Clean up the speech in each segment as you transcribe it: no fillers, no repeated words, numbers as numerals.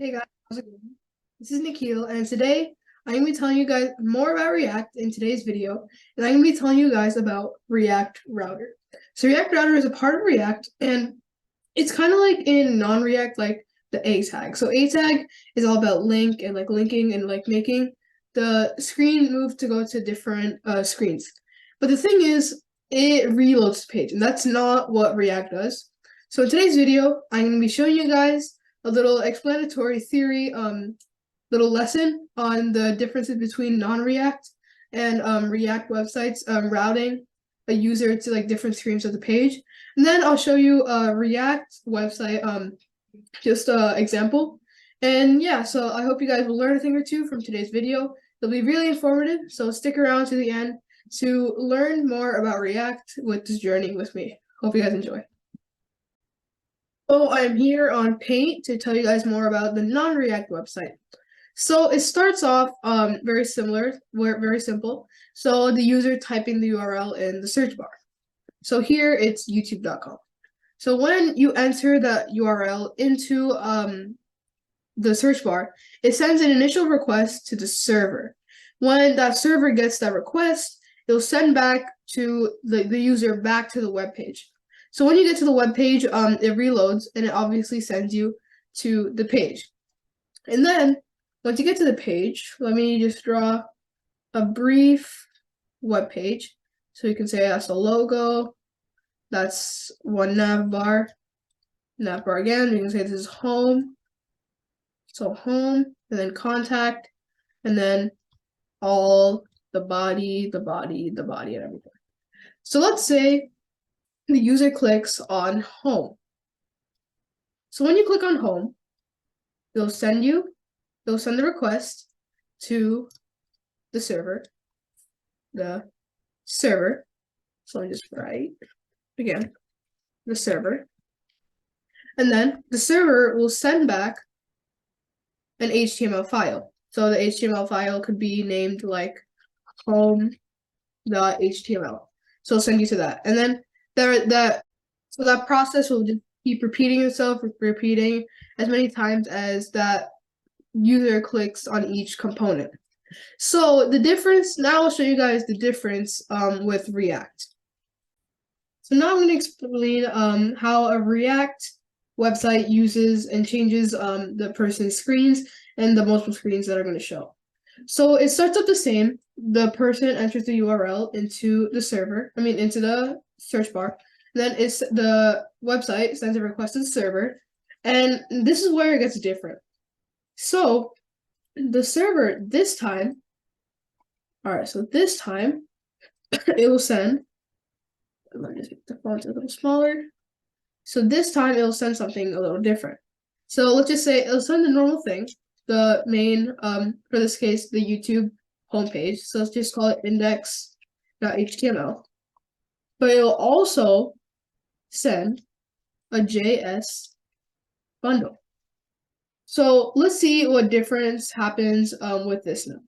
Hey guys, how's it going? This is Nikhil, and today I'm going to be telling you guys more about React in today's video, and I'm going to be telling you guys about React Router. So React Router is a part of React, and it's kind of like in non-React, like the A tag. So A tag is all about link and like linking and like making the screen move to go to different screens. But the thing is, it reloads the page, and that's not what React does. So in today's video, I'm going to be showing you guys a little explanatory theory, little lesson on the differences between non-React and React websites routing a user to like different screens of the page. And then I'll show you a React website, just an example. And yeah, so I hope you guys will learn a thing or two from today's video. It'll be really informative, so stick around to the end to learn more about React with this journey with me. Hope you guys enjoy. So I'm here on Paint to tell you guys more about the non-React website. So it starts off very similar, very simple. So the user typing the URL in the search bar. So here it's youtube.com. So when you enter that URL into the search bar, it sends an initial request to the server. When that server gets that request, it'll send back to the user back to the web page. So when you get to the web page, it reloads and it obviously sends you to the page. And then once you get to the page, let me just draw a brief web page. So you can say that's a logo, that's one nav bar again. You can say this is home. So home, and then contact, and then all the body, and everything. So let's say the user clicks on home. So when you click on home, they'll send the request to the server. So let me just write again, the server. And then the server will send back an HTML file. So the HTML file could be named like home.html. So it'll send you to that. And then so that process will just keep repeating itself, repeating as many times as that user clicks on each component. So the difference, now I'll show you guys the difference with React. So now I'm going to explain how a React website uses and changes the person's screens and the multiple screens that are going to show. So it starts up the same. The person enters the URL into the search bar. Then the website sends a request to the server. And this is where it gets different. So the server this time, it will send, let me just make the font a little smaller. So this time it'll send something a little different. So let's just say it'll send the normal thing, the main, for this case, the YouTube homepage. So let's just call it index.html. But it'll also send a JS bundle. So let's see what difference happens with this now.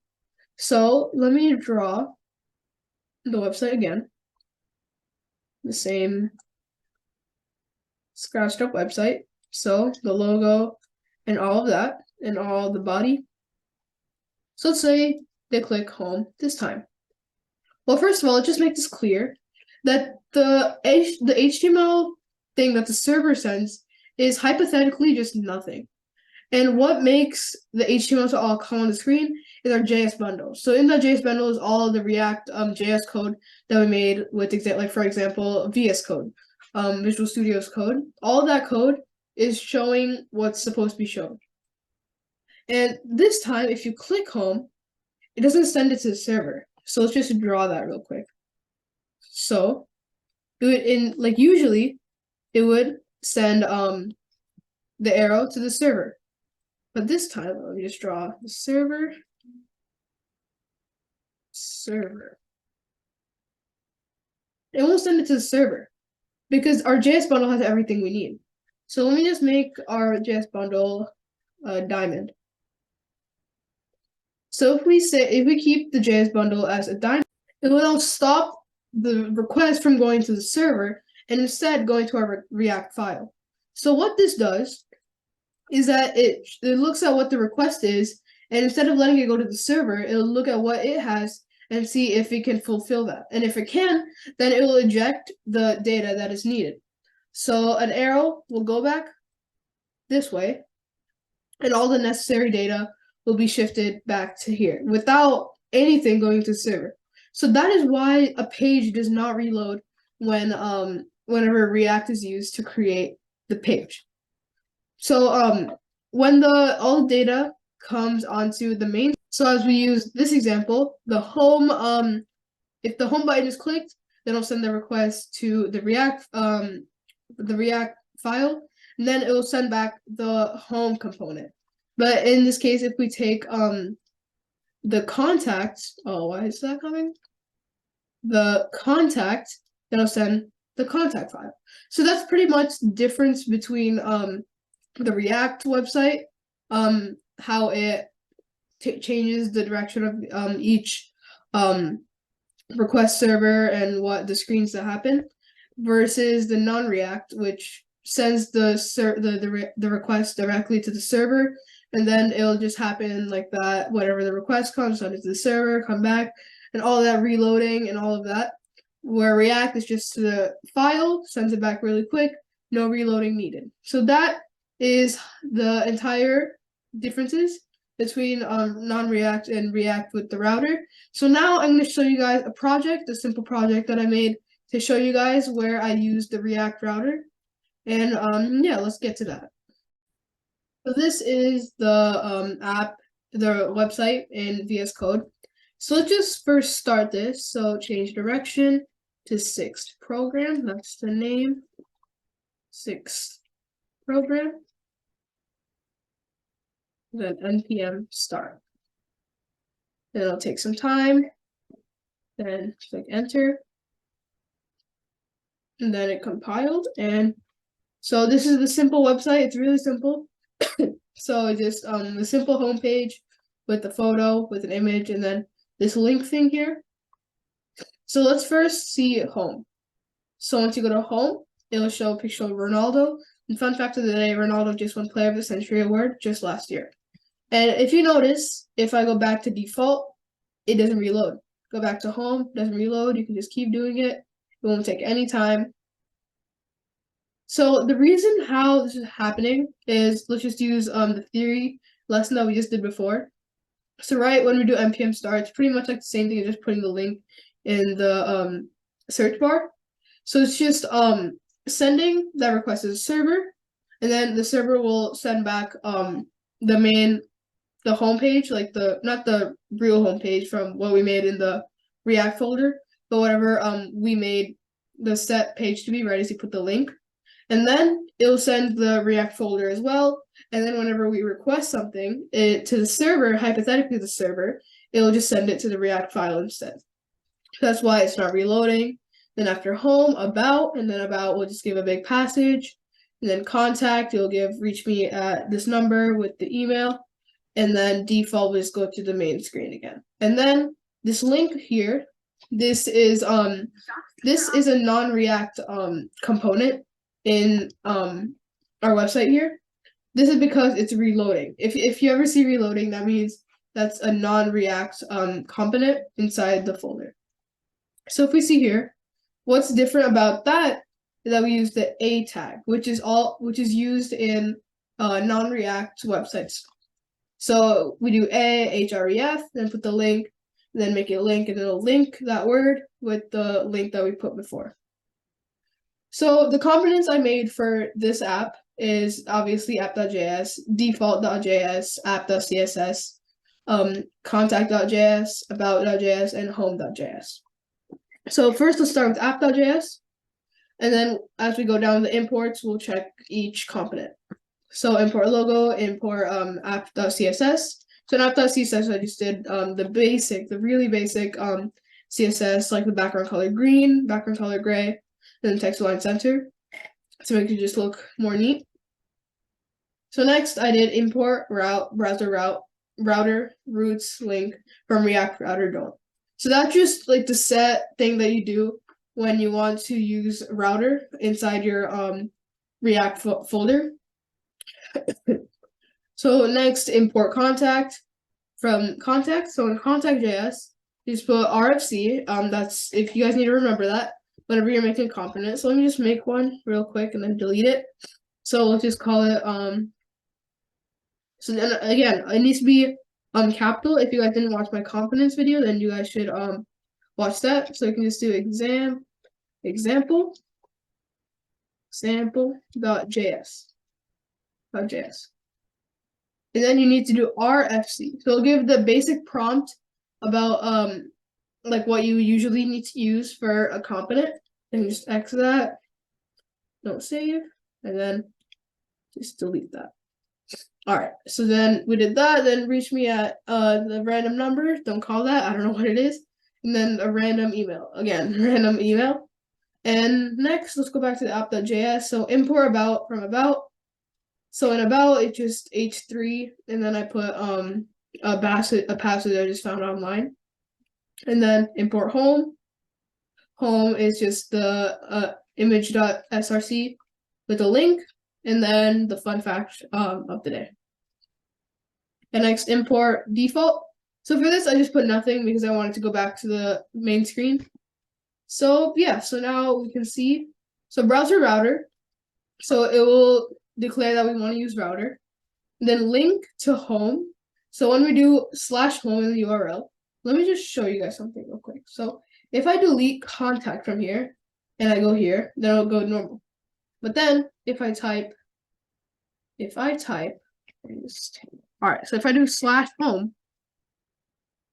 So let me draw the website again. The same scratched up website. So the logo and all of that and all the body. So let's say they click home this time. Well, first of all, let's just make this clear that the HTML thing that the server sends is hypothetically just nothing. And what makes the HTML to all come on the screen is our JS bundle. So in that JS bundle is all the React JS code that we made with, for example, VS Code, Visual Studio's code. All that code is showing what's supposed to be shown. And this time, if you click home, it doesn't send it to the server. So let's just draw that real quick. So usually it would send the arrow to the server. But this time, let me just draw the server. It won't send it to the server because our JS bundle has everything we need. So let me just make our JS bundle diamond. So if we keep the JS bundle as a diamond, it will stop the request from going to the server and instead going to our React file. So what this does is that it looks at what the request is, and instead of letting it go to the server, it'll look at what it has and see if it can fulfill that. And if it can, then it will eject the data that is needed. So an arrow will go back this way, and all the necessary data will be shifted back to here without anything going to the server. So that is why a page does not reload when whenever React is used to create the page. So when all the data comes onto the main, so as we use this example, the home if the home button is clicked, then it'll send the request to the React file, and then it will send back the home component. But in this case, if we take the contact, oh, why is that coming? The contact, then it'll send the contact file. So that's pretty much the difference between the React website, how it changes the direction of each request server and what the screens that happen, versus the non-React, which sends the request directly to the server, and then it'll just happen like that. Whatever the request comes, send it to the server, come back, and all that reloading and all of that. Where React is just the file, sends it back really quick, no reloading needed. So that is the entire differences between non-React and React with the router. So now I'm going to show you guys a project, a simple project that I made to show you guys where I use the React router. And yeah, let's get to that. So this is the app, the website in VS Code. So let's just first start this. So change direction to 6th program. That's the name. 6th program. Then npm start. Then it'll take some time. Then click enter. And then it compiled. And so this is the simple website. It's really simple. So just the simple homepage with the photo, with an image, and then this link thing here. So let's first see home. So once you go to home, it'll show a picture of Ronaldo. And fun fact of the day, Ronaldo just won Player of the Century award just last year. And if you notice, if I go back to default, it doesn't reload. Go back to home, doesn't reload. You can just keep doing it. It won't take any time. So the reason how this is happening is, let's just use the theory lesson that we just did before. So right when we do npm start, it's pretty much like the same thing as just putting the link in the search bar. So it's just sending that request to the server, and then the server will send back the homepage, like not the real homepage from what we made in the React folder, but whatever we made the set page to be, right, as you put the link. And then it'll send the React folder as well. And then whenever we request something to the server, hypothetically the server, it'll just send it to the React file instead. So that's why it's not reloading. Then after home, about, and then about will just give a big passage. And then contact, you'll give reach me at this number with the email. And then default will just go to the main screen again. And then this link here, this is a non-React component in our website here. This is because it's reloading. If you ever see reloading, that means that's a non-React component inside the folder. So if we see here, what's different about that is that we use the A tag, which is used in non-React websites. So we do href, then put the link, then make it a link, and it'll link that word with the link that we put before. So the components I made for this app is obviously app.js, default.js, app.css, contact.js, about.js, and home.js. So first let's start with app.js, and then as we go down the imports, we'll check each component. So import logo, import app.css. So in app.css, I just did the really basic CSS, like the background color green, background color gray, then text align center to make it just look more neat. So next I did import router roots link from React router DOM. So that's just like the set thing that you do when you want to use router inside your React folder. So next, import contact from contact. So in contact.js, you just put RFC. That's if you guys need to remember that whenever you're making a component. So let me just make one real quick and then delete it. So let's just call it so then again, it needs to be capital. If you guys didn't watch my components video, then you guys should watch that. So you can just do example.js. And then you need to do RFC. So it'll give the basic prompt about like what you usually need to use for a component. And just X that. Don't save. And then just delete that. Alright, so then we did that, then reach me at the random number, don't call that, I don't know what it is. And then a random email. Again, random email. And next, let's go back to the app.js. So import about from about. So in about, it's just h3, and then I put a passage I just found online. And then import home. Home is just the image.src with a link, and then the fun fact of the day. And next, import default. So for this, I just put nothing because I wanted to go back to the main screen. So yeah, so now we can see. So browser router. So it will declare that we want to use router. Then link to home. So when we do /home in the URL, let me just show you guys something real quick. So if I delete contact from here and I go here, then it'll go normal. But then if I type, all right, so if I do /home,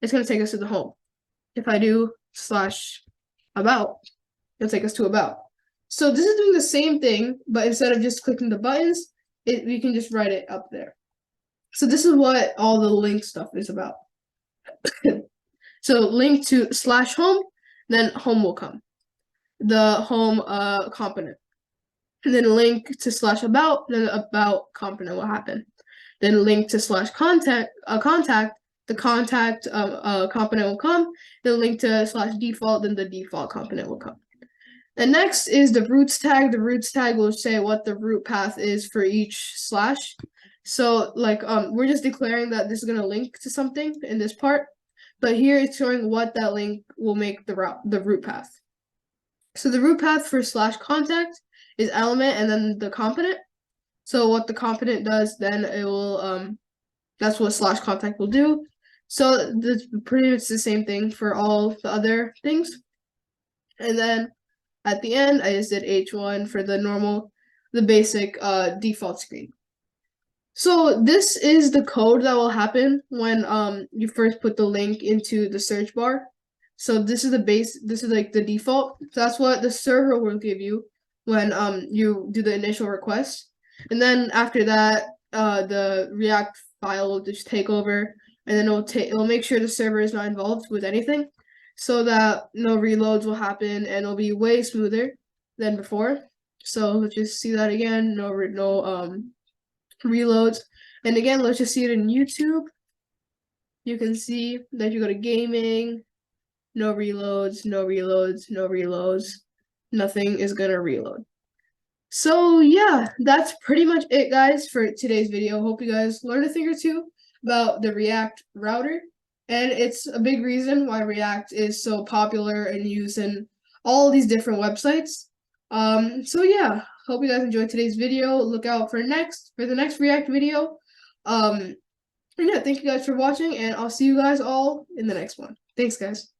it's going to take us to the home. If I do /about, it'll take us to about. So this is doing the same thing, but instead of just clicking the buttons, we can just write it up there. So this is what all the link stuff is about. So link to /home, then home will come. The home component. And then link to /about, then the about component will happen. Then link to /contact, the contact component will come. Then link to /default, then the default component will come. And next is the roots tag. The roots tag will say what the root path is for each slash. So like we're just declaring that this is gonna link to something in this part, but here it's showing what that link will make the root path. So the root path for /contact is element and then the component. So what the component does, then it will that's what /contact will do. So that's pretty much the same thing for all the other things. And then at the end, I just did H1 for the basic default screen. So this is the code that will happen when you first put the link into the search bar. So this is like the default. So that's what the server will give you when you do the initial request. And then after that, the React file will just take over, and then it'll make sure the server is not involved with anything, so that no reloads will happen, and it'll be way smoother than before. So let's just see that again. No reloads. And again, let's just see it in YouTube. You can see that you go to gaming, no reloads, no reloads, no reloads. Nothing is gonna reload. So yeah, that's pretty much it, guys, for today's video. Hope you guys learned a thing or two about the React router. And it's a big reason why React is so popular and used in all these different websites. So yeah, hope you guys enjoyed today's video. Look out for the next React video. And yeah, thank you guys for watching, and I'll see you guys all in the next one. Thanks, guys.